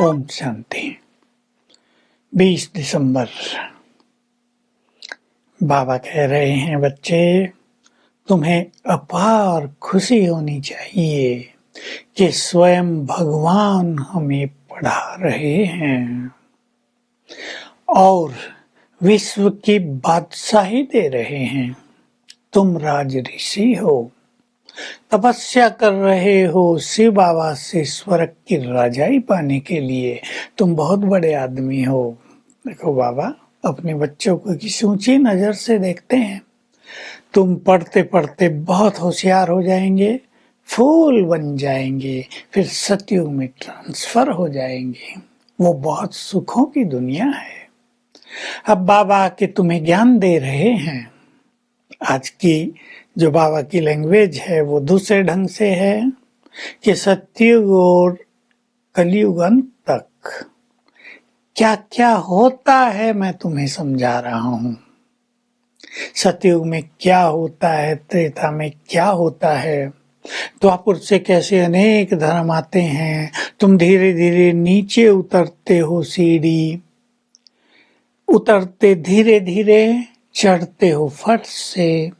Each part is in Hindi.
ओम शांति। 20 दिसंबर। बाबा कह रहे हैं, बच्चे तुम्हें अपार खुशी होनी चाहिए कि स्वयं भगवान हमें पढ़ा रहे हैं और विश्व की बादशाही दे रहे हैं। तुम राज ऋषि हो, तपस्या कर रहे हो शिव बाबा से स्वर्ग की राजाई पाने के लिए। तुम बहुत बड़े आदमी हो। देखो, बाबा अपने बच्चों को किसी ऊंची नजर से देखते हैं। तुम पढ़ते पढ़ते बहुत होशियार हो जाएंगे, फूल बन जाएंगे, फिर सतयुग में ट्रांसफर हो जाएंगे। वो बहुत सुखों की दुनिया है। अब बाबा के तुम्हें ज्ञान दे रहे हैं। आज की जो बाबा की लैंग्वेज है वो दूसरे ढंग से है कि सतयुग और कलयुग अंत तक क्या क्या होता है मैं तुम्हें समझा रहा हूँ। सतयुग में क्या होता है, त्रेता में क्या होता है, द्वापर से कैसे अनेक धर्म आते हैं। तुम धीरे धीरे नीचे उतरते हो, सीढ़ी उतरते धीरे धीरे चढ़ते हो फट से।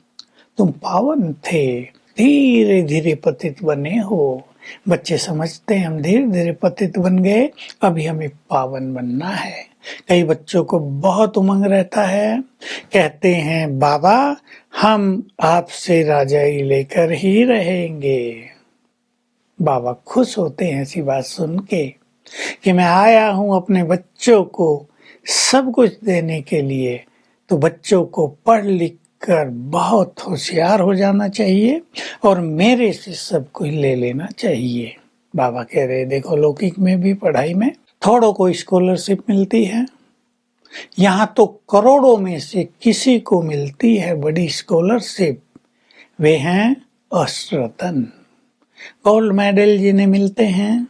तुम पावन थे, धीरे धीरे पतित बने हो। बच्चे समझते हैं हम धीरे धीरे पतित बन गए, अभी हमें पावन बनना है। कई बच्चों को बहुत उमंग रहता है, कहते हैं बाबा हम आपसे राजाई लेकर ही रहेंगे। बाबा खुश होते हैं ऐसी बात सुन के कि मैं आया हूं अपने बच्चों को सब कुछ देने के लिए। तो बच्चों को पढ़ लिख कर बहुत होशियार हो जाना चाहिए और मेरे से सब कुछ ले लेना चाहिए। बाबा कह रहे देखो, लौकिक में भी पढ़ाई में थोड़ों को स्कॉलरशिप मिलती है, यहाँ तो करोड़ों में से किसी को मिलती है बड़ी स्कॉलरशिप। वे हैं अष्टरत्न। गोल्ड मेडल जिन्हें मिलते हैं,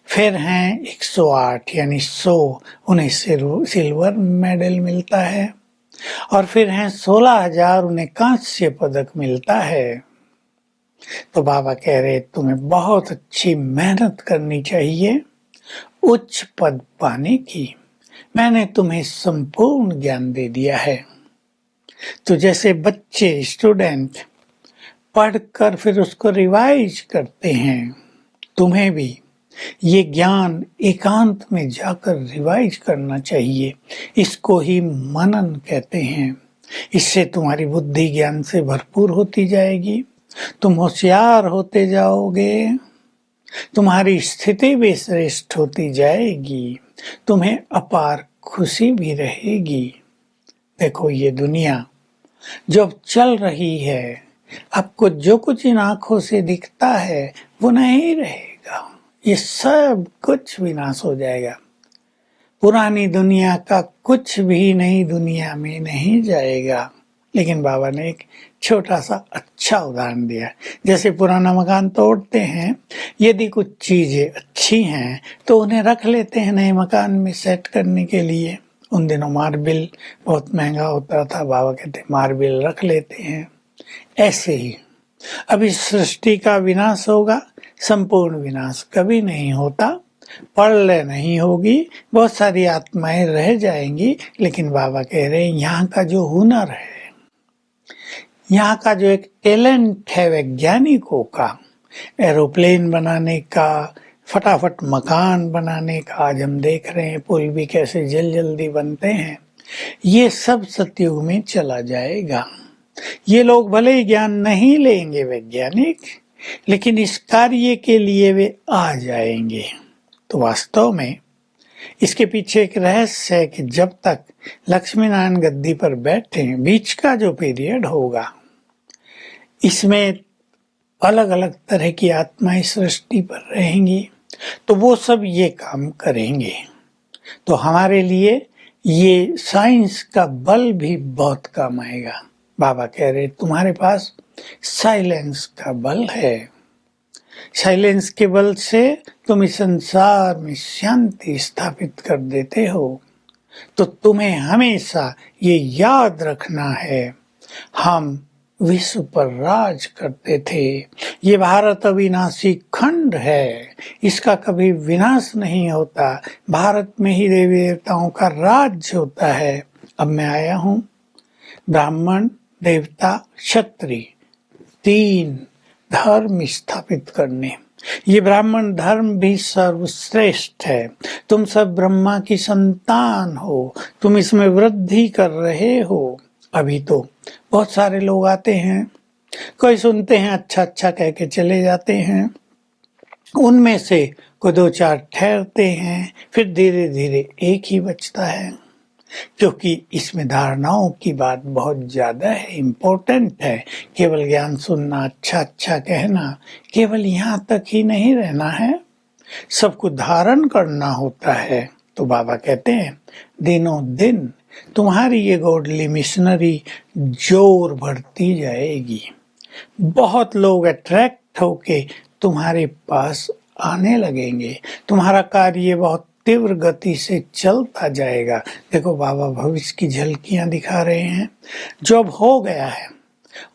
फिर हैं 108 यानी 100, उन्हें सिल्वर मेडल मिलता है, और फिर हैं 16,000, उन्हें कांस्य पदक मिलता है। तो बाबा कह रहे तुम्हें बहुत अच्छी मेहनत करनी चाहिए उच्च पद पाने की। मैंने तुम्हें संपूर्ण ज्ञान दे दिया है। तो जैसे बच्चे स्टूडेंट पढ़कर फिर उसको रिवाइज करते हैं, तुम्हें भी ये ज्ञान एकांत में जाकर रिवाइज करना चाहिए। इसको ही मनन कहते हैं। इससे तुम्हारी बुद्धि ज्ञान से भरपूर होती जाएगी, तुम होशियार होते जाओगे, तुम्हारी स्थिति भी श्रेष्ठ होती जाएगी, तुम्हें अपार खुशी भी रहेगी। देखो, ये दुनिया जब चल रही है, आपको जो कुछ इन आंखों से दिखता है वो नहीं रहेगा। ये सब कुछ विनाश हो जाएगा। पुरानी दुनिया का कुछ भी नई दुनिया में नहीं जाएगा। लेकिन बाबा ने एक छोटा सा अच्छा उदाहरण दिया। जैसे पुराना मकान तोड़ते हैं, यदि कुछ चीजें अच्छी हैं तो उन्हें रख लेते हैं नए मकान में सेट करने के लिए। उन दिनों मार्बल बहुत महंगा होता था, बाबा कहते मार्बल रख लेते हैं। ऐसे ही अभी सृष्टि का विनाश होगा, संपूर्ण विनाश कभी नहीं होता। प्रलय नहीं होगी, बहुत सारी आत्माएं रह जाएंगी। लेकिन बाबा कह रहे हैं यहाँ का जो हुनर है, यहाँ का जो एक टैलेंट है वैज्ञानिकों का, एरोप्लेन बनाने का, फटाफट मकान बनाने का, आज हम देख रहे हैं पुल भी कैसे जल्दी बनते हैं, ये सब सतयुग में चला जाएगा। ये लोग भले ही ज्ञान नहीं लेंगे वैज्ञानिक, लेकिन इस कार्य के लिए वे आ जाएंगे। तो वास्तव में इसके पीछे एक रहस्य है कि जब तक लक्ष्मी नारायण गद्दी पर बैठे, बीच का जो पीरियड होगा, इसमें अलग अलग तरह की आत्माएं सृष्टि पर रहेंगी, तो वो सब ये काम करेंगे। तो हमारे लिए ये साइंस का बल भी बहुत काम आएगा। बाबा कह रहे तुम्हारे पास साइलेंस का बल है। साइलेंस के बल से तुम इस संसार में शांति स्थापित कर देते हो। तो तुम्हें हमेशा ये याद रखना है, हम विश्व पर राज करते थे। ये भारत अविनाशी खंड है, इसका कभी विनाश नहीं होता। भारत में ही देवी देवताओं का राज्य होता है। अब मैं आया हूँ ब्राह्मण, देवता, क्षत्रिय, 3 धर्म स्थापित करने। ये ब्राह्मण धर्म भी सर्वश्रेष्ठ है। तुम सब ब्रह्मा की संतान हो, तुम इसमें वृद्धि कर रहे हो। अभी तो बहुत सारे लोग आते हैं, कोई सुनते हैं, अच्छा अच्छा कह के चले जाते हैं। उनमें से कोई 2-4 ठहरते हैं, फिर धीरे धीरे एक ही बचता है। क्योंकि इसमें धारणाओं की बात बहुत ज्यादा है, इम्पोर्टेंट है। केवल ज्ञान सुनना, अच्छा अच्छा कहना, केवल यहाँ तक ही नहीं रहना है, सब कुछ धारण करना होता है। तो बाबा कहते हैं दिनों दिन तुम्हारी ये गॉडली मिशनरी जोर बढ़ती जाएगी। बहुत लोग अट्रैक्ट होके तुम्हारे पास आने लगेंगे। तुम्हारा कार्य बहुत तीव्र गति से चलता जाएगा। देखो बाबा भविष्य की झलकियां दिखा रहे हैं। जो अब हो गया है,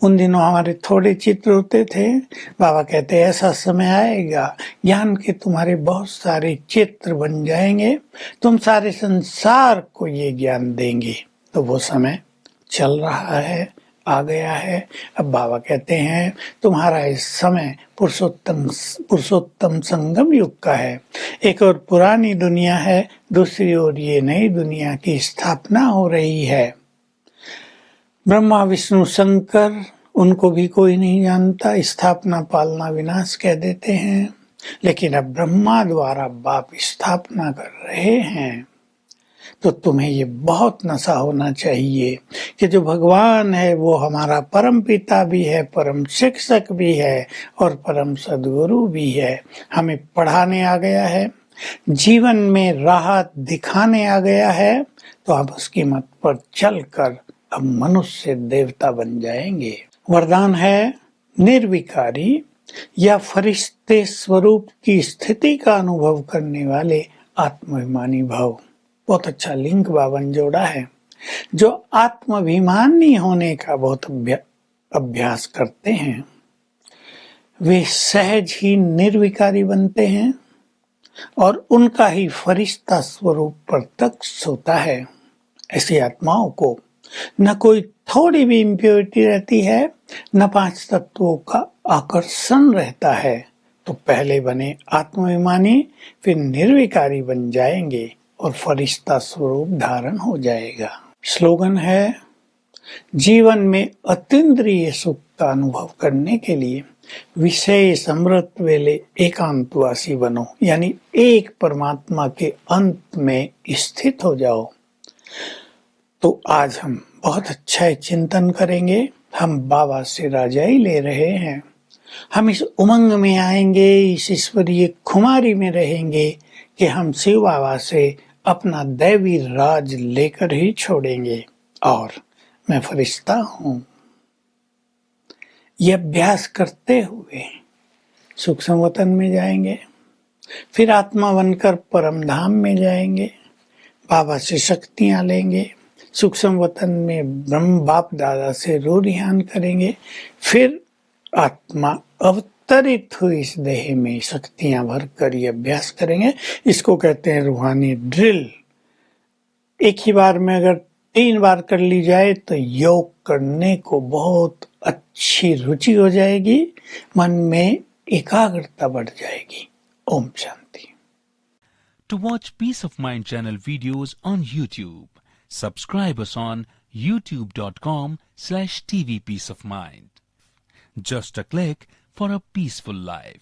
उन दिनों हमारे थोड़े चित्र होते थे। बाबा कहते हैं ऐसा समय आएगा ज्ञान के तुम्हारे बहुत सारे चित्र बन जाएंगे, तुम सारे संसार को ये ज्ञान देंगे। तो वो समय चल रहा है, आ गया है। अब बाबा कहते हैं तुम्हारा इस समय पुरुषोत्तम संगम युग का है। एक और पुरानी दुनिया है, दूसरी ओर ये नई दुनिया की स्थापना हो रही है। ब्रह्मा विष्णु शंकर, उनको भी कोई नहीं जानता, स्थापना पालना विनाश कह देते हैं। लेकिन अब ब्रह्मा द्वारा बाप स्थापना कर रहे हैं। तो तुम्हें ये बहुत नशा होना चाहिए कि जो भगवान है वो हमारा परम पिता भी है, परम शिक्षक भी है और परम सद्गुरु भी है। हमें पढ़ाने आ गया है, जीवन में राह दिखाने आ गया है। तो अब उसकी मत पर चलकर अब मनुष्य देवता बन जाएंगे। वरदान है निर्विकारी या फरिश्ते स्वरूप की स्थिति का अनुभव करने वाले आत्माभिमानी भव। बहुत अच्छा लिंक बाबा ने जोड़ा है। जो आत्माभिमानी होने का बहुत अभ्यास करते हैं वे सहज ही निर्विकारी बनते हैं और उनका ही फरिश्ता स्वरूप प्रत्यक्ष होता है। ऐसी आत्माओं को न कोई थोड़ी भी इम्प्योरिटी रहती है, न 5 तत्वों का आकर्षण रहता है। तो पहले बने आत्माभिमानी, फिर निर्विकारी बन जाएंगे और फरिश्ता स्वरूप धारण हो जाएगा। स्लोगन है जीवन में अतीन्द्रिय सुख का अनुभव करने के लिए विषय समृत वेले एकांतवासी बनो, यानी एक परमात्मा के अंत में स्थित हो जाओ। तो आज हम बहुत अच्छा चिंतन करेंगे। हम बाबा से राजाई ले रहे हैं। हम इस उमंग में आएंगे, इस ईश्वरीय खुमारी में रहेंगे कि हम शिव बाबा से अपना दैवी राज लेकर ही छोड़ेंगे और मैं फरिश्ता हूँ। ये अभ्यास करते हुए सूक्ष्म वतन में जाएंगे, फिर आत्मा बनकर परम धाम में जाएंगे, बाबा से शक्तियां लेंगे, सूक्ष्म वतन में ब्रह्म बाप दादा से रूरिहान करेंगे, फिर आत्मा अवतरित हुई इस देह में शक्तियां भर कर ये अभ्यास करेंगे। इसको कहते हैं रूहानी ड्रिल। एक ही बार में अगर 3 बार कर ली जाए तो योग करने को बहुत अच्छी रुचि हो जाएगी, मन में एकाग्रता बढ़ जाएगी। Om Shanti. To watch Peace of Mind channel videos on YouTube, subscribe us on youtube.com/tvpeaceofmind. Just a click for a peaceful life.